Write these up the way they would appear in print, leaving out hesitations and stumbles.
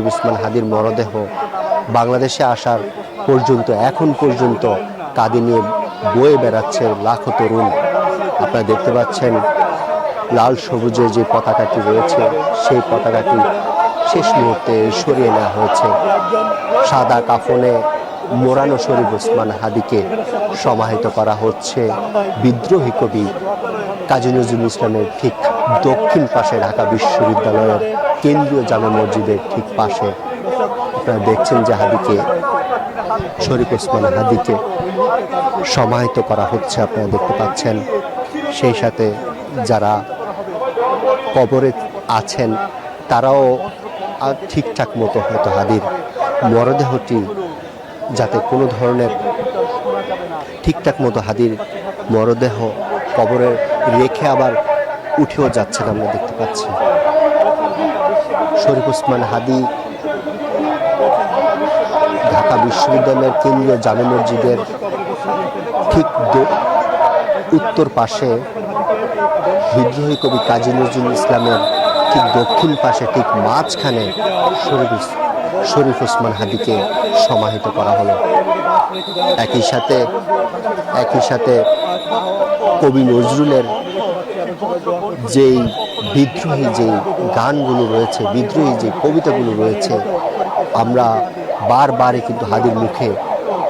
ওসমান হাদির মরদেহ বাংলাদেশে আসার পর্যন্ত এখন পর্যন্ত কাঁধে নিয়ে বয়ে বেড়াচ্ছে লাখো তরুণ। আপনারা দেখতে পাচ্ছেন লাল সবুজে যে পতাকাটি রয়েছে সেই পতাকাটি শেষ মুহূর্তে সরিয়ে নেওয়া হয়েছে। সাদা কাফনে মোড়ানো শরীফ ওসমান হাদিকে সমাহিত করা হচ্ছে বিদ্রোহী কবি কাজী নজরুল ইসলামের ঠিক দক্ষিণ পাশে ঢাকা বিশ্ববিদ্যালয়ের কেন্দ্রীয় জামে মসজিদের ঠিক পাশে। আপনারা দেখছেন যে হাদিকে শরীফ ওসমান হাদিকে সমাহিত করা হচ্ছে, আপনারা দেখতে পাচ্ছেন। সেই সাথে যারা কবরে আছেন তারাও ঠিকঠাক মতো হয়তো হাদির মরদেহটি যাতে কোনো ধরনের ঠিকঠাক মতো হাদির মরদেহ কবরে রেখে আবার উঠেও যাচ্ছেন আমরা দেখতে পাচ্ছি। শরীফ ওসমান হাদি ঢাকা বিশ্ববিদ্যালয়ের কেন্দ্রীয় জামে মসজিদের ঠিক উত্তর পাশে বিদ্রোহী কবি কাজী নজরুল ইসলামের ঠিক দক্ষিণ পাশে ঠিক মাঝখানে শরীফ ওসমান হাদিকে সমাহিত করা হলো। একই সাথে কবি নজরুলের যেই বিদ্রোহী যেই গানগুলো রয়েছে, বিদ্রোহী যে কবিতাগুলো রয়েছে, আমরা বারবারই কিন্তু হাদির মুখে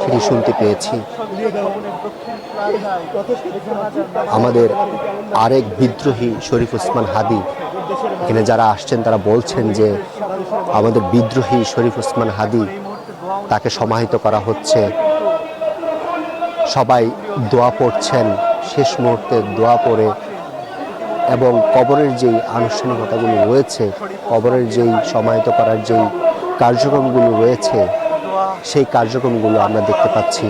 সেটি শুনতে পেয়েছি। আমাদের আরেক বিদ্রোহী শরীফ ওসমান হাদি, এখানে যারা আসছেন তারা বলছেন যে আমাদের বিদ্রোহী শরীফ ওসমান হাদি তাকে সমাহিত করা হচ্ছে। সবাই দোয়া পড়ছেন, শেষ মুহূর্তে দোয়া পড়ে এবং কবরের যেই আনুষ্ঠানিকতাগুলো রয়েছে, কবরের যেই সমাহিত করার যেই কার্যক্রমগুলো রয়েছে সেই কার্যক্রমগুলো আমরা দেখতে পাচ্ছি।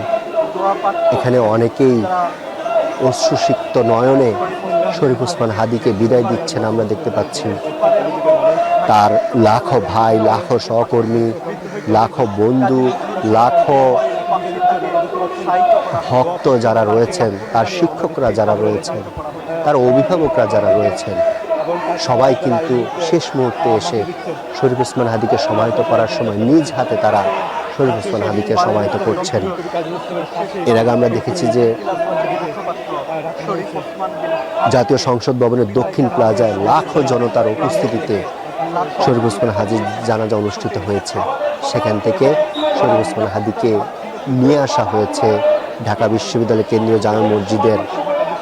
এখানে অনেকেই অশ্রুসিক্ত নয়নে শরীফ ওসমান হাদিকে বিদায় দিচ্ছেন আমরা দেখতে পাচ্ছি। তার লাখো ভাই, লাখো সহকর্মী, লাখো বন্ধু, লাখো ভক্ত যারা রয়েছেন, তার শিক্ষকরা যারা রয়েছেন, তার অভিভাবকরা যারা রয়েছেন, সবাই কিন্তু শেষ মুহূর্তে এসে শরীফ ওসমান হাদিকে সমাহিত করার সময় নিজ হাতে তারা শরীফ ওসমান হাদিকে সমাহিত করছেন। এর আগে আমরা দেখেছি যে জাতীয় সংসদ ভবনের দক্ষিণ প্লাজায় লাখো জনতার উপস্থিতিতে শরীফ ওসমান হাদির জানাজা অনুষ্ঠিত হয়েছে। সেখান থেকে শরীফ ওসমান হাদিকে নিয়ে আসা হয়েছে ঢাকা বিশ্ববিদ্যালয়ের কেন্দ্রীয় জামে মসজিদের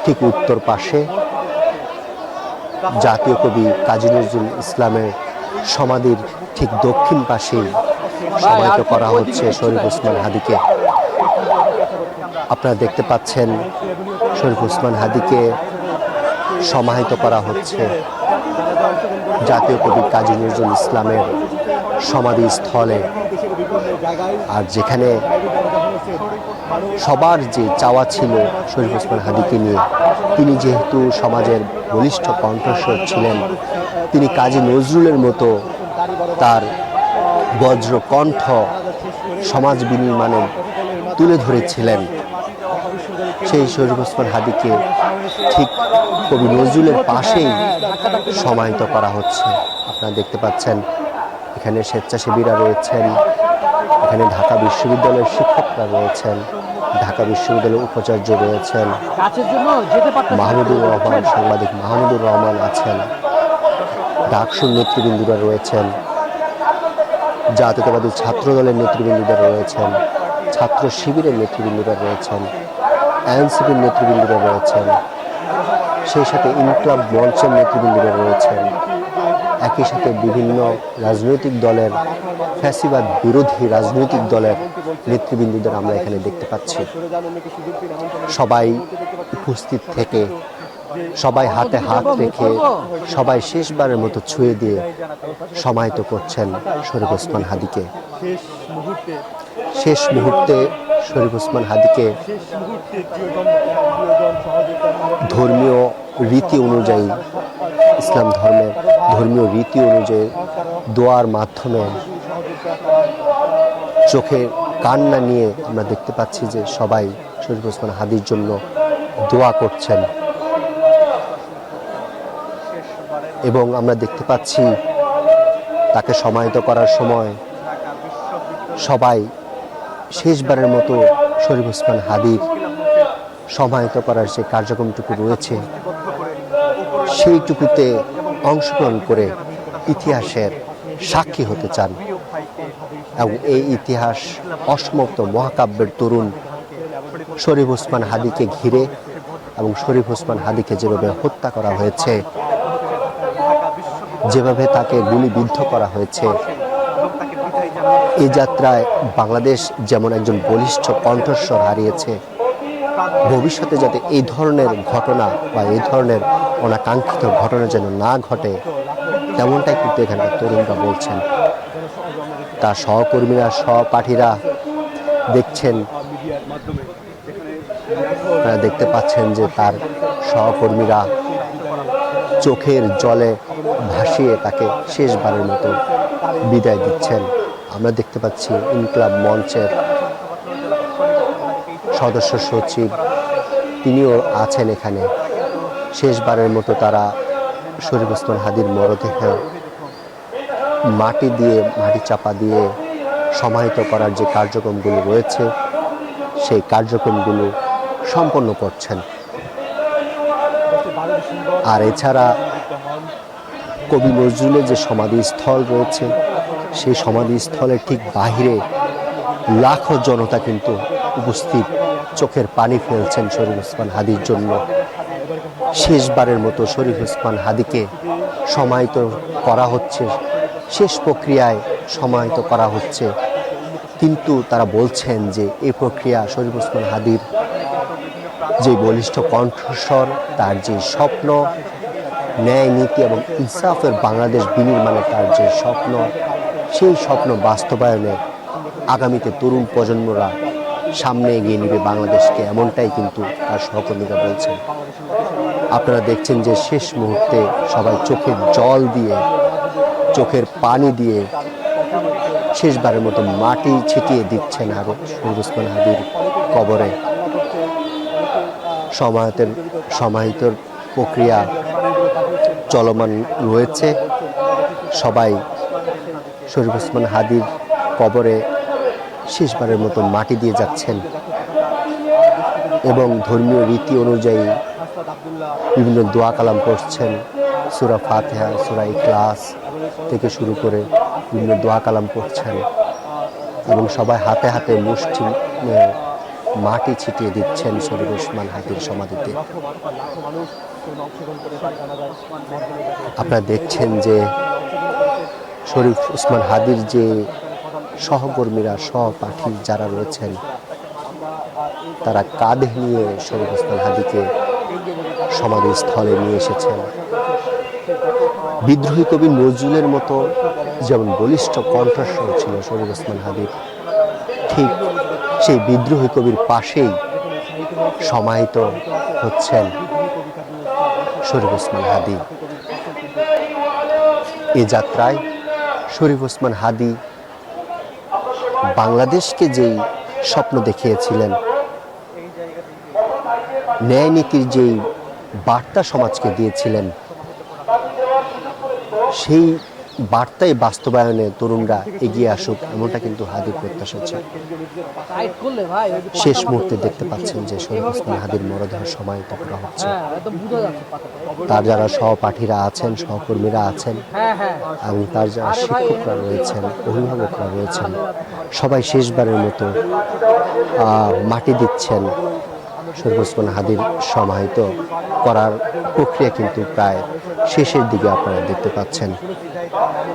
ঠিক উত্তর পাশে জাতীয় কবি কাজী নজরুল ইসলামের সমাধির ঠিক দক্ষিণ পাশেই সমাহিত করা হচ্ছে শরীফ ওসমান হাদিকে। আপনারা দেখতে পাচ্ছেন শরীফ ওসমান হাদিকে সমাহিত করা হচ্ছে জাতীয় কবি কাজী নজরুল ইসলামের সমাধিস্থলে। আর যেখানে সবার যে চাওয়া ছিল শরীফ ওসমান হাদিকে নিয়ে, তিনি যেহেতু সমাজের বলিষ্ঠ কণ্ঠস্বর ছিলেন, তিনি কাজী নজরুলের মতো তার বজ্র কণ্ঠ সমাজ বিনির্মাণে তুলে ধরেছিলেন। সেই শরীফ ওসমান হাদিকে ঠিক কবি নজরুলের পাশেই সমাহিত করা হচ্ছে। আপনারা দেখতে পাচ্ছেন এখানে স্বেচ্ছাসেবীরা রয়েছেন, এখানে ঢাকা বিশ্ববিদ্যালয়ের শিক্ষকরা রয়েছেন, ঢাকা বিশ্ববিদ্যালয়ের উপাচার্য রয়েছেন, মাহমুদুর রহমান, সাংবাদিক মাহমুদুর রহমান আছেন, ডাকসুর নেতৃবৃন্দরা রয়েছেন, জাতীয়তাবাদী ছাত্র দলের নেতৃবৃন্দরা রয়েছেন, ছাত্র শিবিরের নেতৃবৃন্দরা রয়েছেন, এনসিপির নেতৃবৃন্দরা রয়েছেন, সেই সাথে ইনকলাব মঞ্চের নেতৃবৃন্দরা রয়েছেন। একই সাথে বিভিন্ন রাজনৈতিক দলের, ফ্যাসিবাদ বিরোধী রাজনৈতিক দলের নেতৃবৃন্দদের আমরা এখানে দেখতে পাচ্ছি। সবাই উপস্থিত থেকে, সবাই হাতে হাত রেখে, সবাই শেষবারের মতো ছুঁয়ে দিয়ে সমাহিত করছেন শরীফ ওসমান হাদিকে। শেষ মুহূর্তে শরীফ ওসমান হাদিকে ধর্মীয় রীতি অনুযায়ী, ইসলাম ধর্মের ধর্মীয় রীতি অনুযায়ী দোয়ার মাধ্যমে চোখে কান্না নিয়ে আমরা দেখতে পাচ্ছি যে সবাই শরীফ ওসমান হাদির জন্য দোয়া করছেন। এবং আমরা দেখতে পাচ্ছি তাকে সমাহিত করার সময় সবাই শেষবারের মতো শরীফ ওসমান হাদির সমাহিত করার যে কার্যক্রমটুকু রয়েছে সেইটুকুতে অংশগ্রহণ করে ইতিহাসের সাক্ষী হতে চান এবং এই ইতিহাস অসমাপ্ত মহাকাব্যের তরুণ শরীফ ওসমান হাদিকে ঘিরে এবং শরীফ ওসমান হাদিকে যেভাবে হত্যা করা হয়েছে, যেভাবে তাকে গুলিবিদ্ধ করা হয়েছে, এই যাত্রায় বাংলাদেশ যেমন একজন বলিষ্ঠ কণ্ঠস্বর হারিয়েছে, ভবিষ্যতে যাতে এই ধরনের ঘটনা বা এই ধরনের অনাকাঙ্ক্ষিত ঘটনা যেন না ঘটে তেমনটাই কিন্তু এখানকার তরুণরা বলছেন। তার সহকর্মীরা সহপাঠীরা দেখছেন, আপনারা দেখতে পাচ্ছেন যে তার সহকর্মীরা চোখের জলে ভাসিয়ে তাকে শেষবারের মতো বিদায় দিচ্ছেন। আমরা দেখতে পাচ্ছি ইনকিলাব মঞ্চের সদস্য সচিব তিনিও আছেন এখানে। শেষবারের মতো তারা শরীফ ওসমান হাদির মরদেহে মাটি চাপা দিয়ে সমাহিত করার যে কার্যক্রমগুলো রয়েছে সেই কার্যক্রমগুলো সম্পন্ন করছেন। আর এছাড়া কবি নজরুলের যে সমাধিস্থল রয়েছে সেই সমাধিস্থলের ঠিক বাহিরে লাখো জনতা কিন্তু উপস্থিত, চোখের পানি ফেলছেন শরীফ ওসমান হাদির জন্য। শেষবারের মতো শরীফ ওসমান হাদিকে সমাহিত করা হচ্ছে, শেষ প্রক্রিয়ায় সমাহিত করা হচ্ছে, কিন্তু তারা বলছেন যে এই প্রক্রিয়া শরীফ ওসমান হাদির যে বলিষ্ঠ কণ্ঠস্বর, তার যে স্বপ্ন ন্যায় নীতি এবং ইনসাফের বাংলাদেশ বিনির্মাণে তার যে স্বপ্ন, সেই স্বপ্ন বাস্তবায়নে আগামীতে তরুণ প্রজন্মরা সামনে এগিয়ে নেবে বাংলাদেশকে, এমনটাই কিন্তু তার সহকর্মীরা বলছেন। আপনারা দেখছেন যে শেষ মুহূর্তে সবাই চোখের জল দিয়ে, চোখের পানি দিয়ে শেষবারের মতো মাটি ছিটিয়ে দিচ্ছেন আর শরীফ ওসমান হাদির কবরে। সমাহিত প্রক্রিয়া চলমান রয়েছে। সবাই শরীফ ওসমান হাদির কবরে শেষবারের মতো মাটি দিয়ে যাচ্ছেন এবং ধর্মীয় রীতি অনুযায়ী বিভিন্ন দোয়া কালাম পড়ছেন। সূরা ফাতিহা, সূরা ইখলাস থেকে শুরু করে বিভিন্ন দোয়া কালাম পড়ছেন এবং সবাই হাতে হাতে মুষ্টি মাটি ছিটিয়ে দিচ্ছেন শরীফ ওসমান হাদির সমাধিতে। আপনারা দেখছেন যে শরীফ ওসমান হাদির যে সহকর্মীরা সহপাঠী যারা রয়েছেন তারা কাঁধে নিয়ে শরীফ ওসমান হাদিকে সমাধিস্থলে নিয়ে এসেছেন। বিদ্রোহী কবি নজরুলের মতো যেমন বলিষ্ঠ কণ্ঠস্বর ছিল শরীফ ওসমান হাদির, ঠিক সেই বিদ্রোহী কবির পাশেই সমাহিত হচ্ছেন শরীফ ওসমান হাদি। এ যাত্রায় শরীফ ওসমান হাদি বাংলাদেশকে যেই স্বপ্ন দেখিয়েছিলেন, ন্যায় নীতির যেই বার্তা সমাজকে দিয়েছিলেন, সেই বার্তায় বাস্তবায়নে তরুণরা এগিয়ে আসুক, এমনটা কিন্তু হাদির প্রত্যাশা ছিল। শেষ মুহূর্তে দেখতে পাচ্ছেন যে শরীফ ওসমান হাদির মরদেহ সমাহিত করা হচ্ছে। তার যারা সহপাঠীরা আছেন, সহকর্মীরা আছেন এবং তার যারা শিক্ষকরা রয়েছেন, অভিভাবকরা রয়েছেন, সবাই শেষবারের মতো মাটি দিচ্ছেন। শরীফ ওসমান হাদির সমাহিত করার প্রক্রিয়া কিন্তু প্রায় শেষের দিকে আপনারা দেখতে পাচ্ছেন।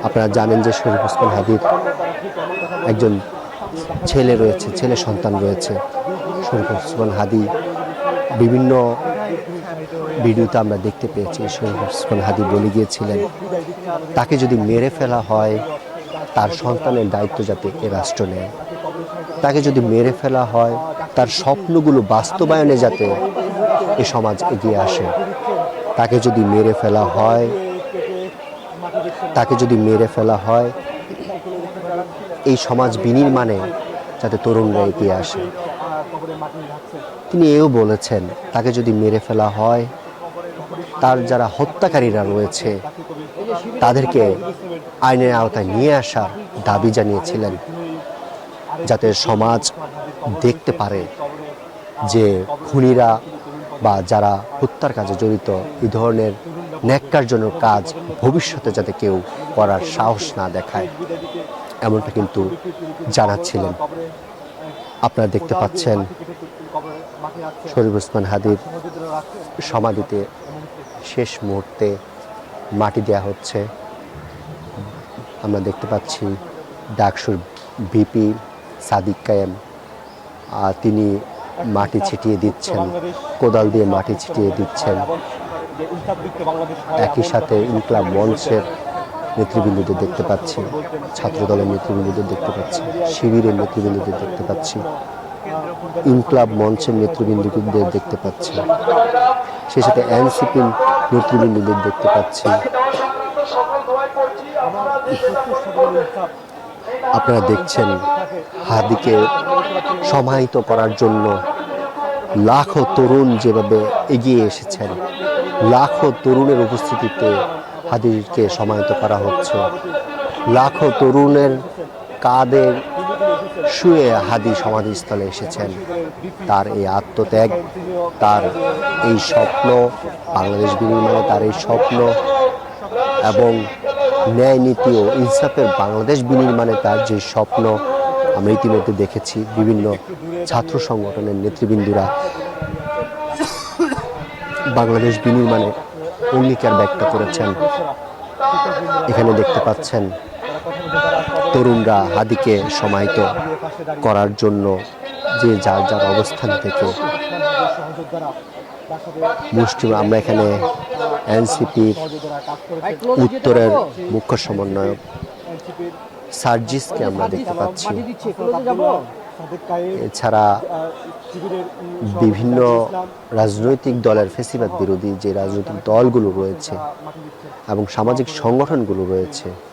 আপনারা জানেন যে শরীফ ওসমান হাদির একজন ছেলে রয়েছে, ছেলে সন্তান রয়েছে। শরীফ ওসমান হাদি বিভিন্ন ভিডিওতে আমরা দেখতে পেয়েছি শরীফ ওসমান হাদি বলে গিয়েছিলেন তাকে যদি মেরে ফেলা হয় তার সন্তানের দায়িত্ব যাতে এ রাষ্ট্র নেয়, তাকে যদি মেরে ফেলা হয় তার স্বপ্নগুলো বাস্তবায়নে যাতে এ সমাজ এগিয়ে আসে, তাকে যদি মেরে ফেলা হয় এই সমাজ বিনির্মাণে যাতে তরুণরা এগিয়ে আসে। তিনি এও বলেছেন তাকে যদি মেরে ফেলা হয় তার যারা হত্যাকারীরা রয়েছে তাদেরকে আইনের আওতায় নিয়ে আসার দাবি জানিয়েছিলেন, যাতে সমাজ দেখতে পারে যে খুনিরা বা যারা হত্যার কাজে জড়িত এই ধরনের ন্যাক্কারজনক কাজ ভবিষ্যতে যাতে কেউ করার সাহস না দেখায়, এমনটা কিন্তু জানাচ্ছিলেন। আপনারা দেখতে পাচ্ছেন শরীফ ওসমান হাদীর সমাধিতে শেষ মুহূর্তে মাটি দেয়া হচ্ছে। আমরা দেখতে পাচ্ছি ডাকসুর ভিপি সাদিক কায়েম, তিনি মাটি ছিটিয়ে দিচ্ছেন, কোদাল দিয়ে মাটি ছিটিয়ে দিচ্ছেন। একই সাথে ইনকলাব মঞ্চের নেতৃবৃন্দদের দেখতে পাচ্ছি, ছাত্রদলের নেতৃবৃন্দদের দেখতে পাচ্ছি, শিবিরের নেতৃবৃন্দদের দেখতে পাচ্ছি, ইনকলাব মঞ্চের নেতৃবৃন্দদের দেখতে পাচ্ছি, সেই সাথে এনসিপির নেতৃবৃন্দদের দেখতে পাচ্ছি। আপনারা দেখছেন হাদিকে সমাহিত করার জন্য লাখো তরুণ যেভাবে এগিয়ে এসেছেন, লাখো তরুণের উপস্থিতিতে হাদিকে সমাহিত করা হচ্ছে। লাখো তরুণের কাঁধে শুয়ে হাদি সমাধিস্থলে এসেছেন। তার এই আত্মত্যাগ, তার এই স্বপ্ন, বাংলাদেশ বিনির্মাণে তার এই স্বপ্ন এবং ন্যায় নীতি ও ইনসাফের বাংলাদেশ বিনির্মাণে তার যে স্বপ্ন আমরা ইতিমধ্যে দেখেছি। বিভিন্ন ছাত্র সংগঠনের নেতৃবৃন্দরা বাংলাদেশ বিনির্মাণে অঙ্গীকার ব্যক্ত করেছেন। এখানে দেখতে পাচ্ছেন তরুণরা হাদিকে সমাহিত করার জন্য যে যার যার অবস্থান থেকে মুষ্টি, আমরা এখানে এনসিপির উত্তরের মুখ্য সমন্বয়ক সার্জিসকে আমরা দেখতে পাচ্ছি। এছাড়া বিভিন্ন রাজনৈতিক দলের ফেসিবাদ বিরোধী যে রাজনৈতিক দলগুলো রয়েছে এবং সামাজিক সংগঠনগুলো রয়েছে